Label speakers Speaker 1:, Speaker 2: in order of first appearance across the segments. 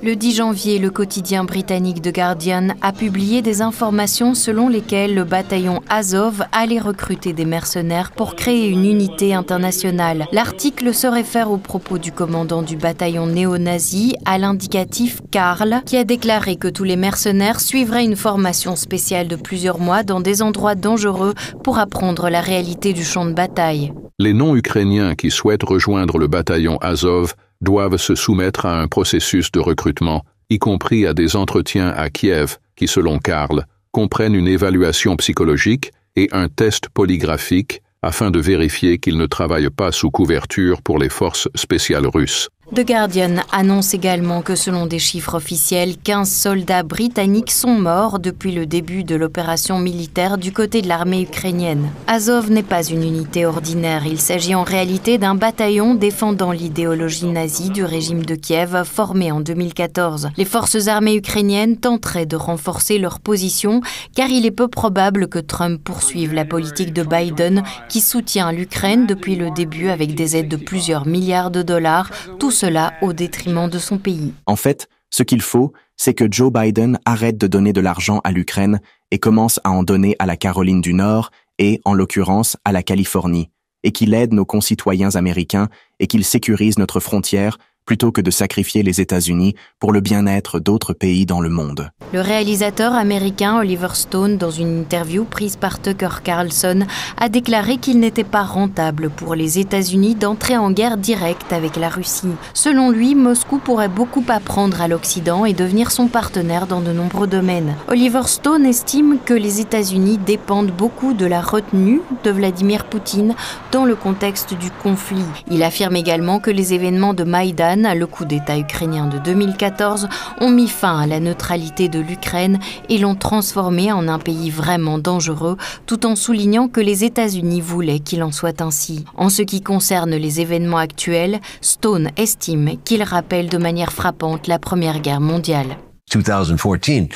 Speaker 1: Le 10 janvier, le quotidien britannique The Guardian a publié des informations selon lesquelles le bataillon Azov allait recruter des mercenaires pour créer une unité internationale. L'article se réfère aux propos du commandant du bataillon néo-nazi à l'indicatif Karl, qui a déclaré que tous les mercenaires suivraient une formation spéciale de plusieurs mois dans des endroits dangereux pour apprendre la réalité du champ de bataille.
Speaker 2: Les non-ukrainiens qui souhaitent rejoindre le bataillon Azov doivent se soumettre à un processus de recrutement, y compris à des entretiens à Kiev qui, selon Karl, comprennent une évaluation psychologique et un test polygraphique afin de vérifier qu'ils ne travaillent pas sous couverture pour les forces spéciales russes.
Speaker 1: The Guardian annonce également que selon des chiffres officiels, 15 soldats britanniques sont morts depuis le début de l'opération militaire du côté de l'armée ukrainienne. Azov n'est pas une unité ordinaire, il s'agit en réalité d'un bataillon défendant l'idéologie nazie du régime de Kiev formé en 2014. Les forces armées ukrainiennes tenteraient de renforcer leur position car il est peu probable que Trump poursuive la politique de Biden qui soutient l'Ukraine depuis le début avec des aides de plusieurs milliards de dollars, tout cela au détriment de son pays.
Speaker 3: En fait, ce qu'il faut, c'est que Joe Biden arrête de donner de l'argent à l'Ukraine et commence à en donner à la Caroline du Nord et, en l'occurrence, à la Californie, et qu'il aide nos concitoyens américains et qu'il sécurise notre frontière plutôt que de sacrifier les États-Unis pour le bien-être d'autres pays dans le monde.
Speaker 1: Le réalisateur américain Oliver Stone, dans une interview prise par Tucker Carlson, a déclaré qu'il n'était pas rentable pour les États-Unis d'entrer en guerre directe avec la Russie. Selon lui, Moscou pourrait beaucoup apprendre à l'Occident et devenir son partenaire dans de nombreux domaines. Oliver Stone estime que les États-Unis dépendent beaucoup de la retenue de Vladimir Poutine dans le contexte du conflit. Il affirme également que les événements de Maïdan, le coup d'État ukrainien de 2014, ont mis fin à la neutralité de l'Ukraine et l'ont transformé en un pays vraiment dangereux, tout en soulignant que les États-Unis voulaient qu'il en soit ainsi. En ce qui concerne les événements actuels, Stone estime qu'ils rappellent de manière frappante la Première Guerre mondiale.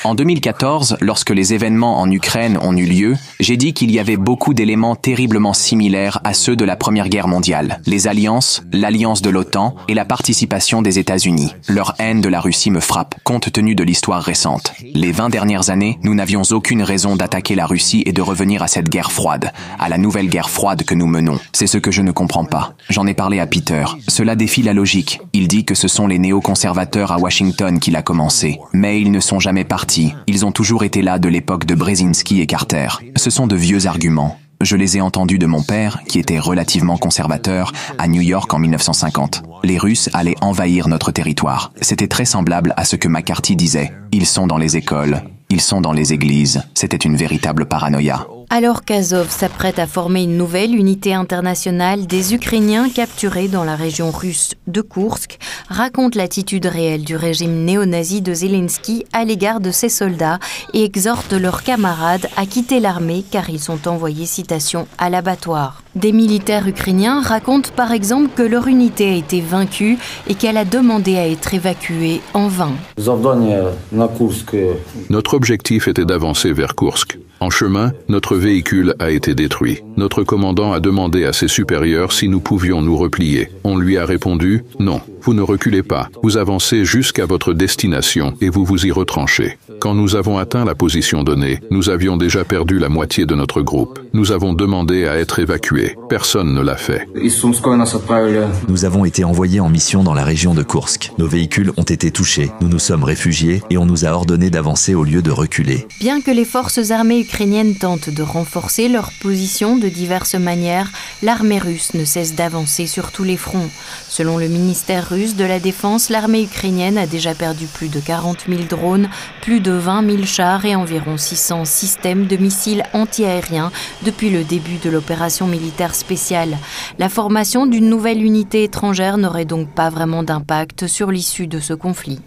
Speaker 4: En 2014, lorsque les événements en Ukraine ont eu lieu, j'ai dit qu'il y avait beaucoup d'éléments terriblement similaires à ceux de la Première Guerre mondiale. Les alliances, l'alliance de l'OTAN et la participation des États-Unis. Leur haine de la Russie me frappe, compte tenu de l'histoire récente. Les 20 dernières années, nous n'avions aucune raison d'attaquer la Russie et de revenir à cette guerre froide, à la nouvelle guerre froide que nous menons. C'est ce que je ne comprends pas. J'en ai parlé à Peter. Cela défie la logique. Il dit que ce sont les néoconservateurs à Washington qui l'a commencé. Mais ils ne sont jamais partis. Ils ont toujours été là de l'époque de Brzezinski et Carter. Ce sont de vieux arguments. Je les ai entendus de mon père, qui était relativement conservateur, à New York en 1950. Les Russes allaient envahir notre territoire. C'était très semblable à ce que McCarthy disait. Ils sont dans les écoles, ils sont dans les églises. C'était une véritable paranoïa.
Speaker 1: Alors qu'Azov s'apprête à former une nouvelle unité internationale, des Ukrainiens capturés dans la région russe de Koursk racontent l'attitude réelle du régime néo-nazi de Zelensky à l'égard de ses soldats et exhortent leurs camarades à quitter l'armée car ils sont envoyés, citation, à l'abattoir. Des militaires ukrainiens racontent par exemple que leur unité a été vaincue et qu'elle a demandé à être évacuée en vain.
Speaker 2: Notre objectif était d'avancer vers Koursk. En chemin, notre véhicule a été détruit. Notre commandant a demandé à ses supérieurs si nous pouvions nous replier. On lui a répondu « Non, vous ne reculez pas. Vous avancez jusqu'à votre destination et vous vous y retranchez. » Quand nous avons atteint la position donnée, nous avions déjà perdu la moitié de notre groupe. Nous avons demandé à être évacués. Personne ne l'a fait.
Speaker 5: Nous avons été envoyés en mission dans la région de Koursk. Nos véhicules ont été touchés. Nous nous sommes réfugiés et on nous a ordonné d'avancer au lieu de reculer.
Speaker 1: Bien que les forces armées ukrainiennes tentent de renforcer leur position de diverses manières, l'armée russe ne cesse d'avancer sur tous les fronts. Selon le ministère russe de la Défense, l'armée ukrainienne a déjà perdu plus de 40 000 drones, plus de 20 000 chars et environ 600 systèmes de missiles antiaériens depuis le début de l'opération militaire spéciale. La formation d'une nouvelle unité étrangère n'aurait donc pas vraiment d'impact sur l'issue de ce conflit.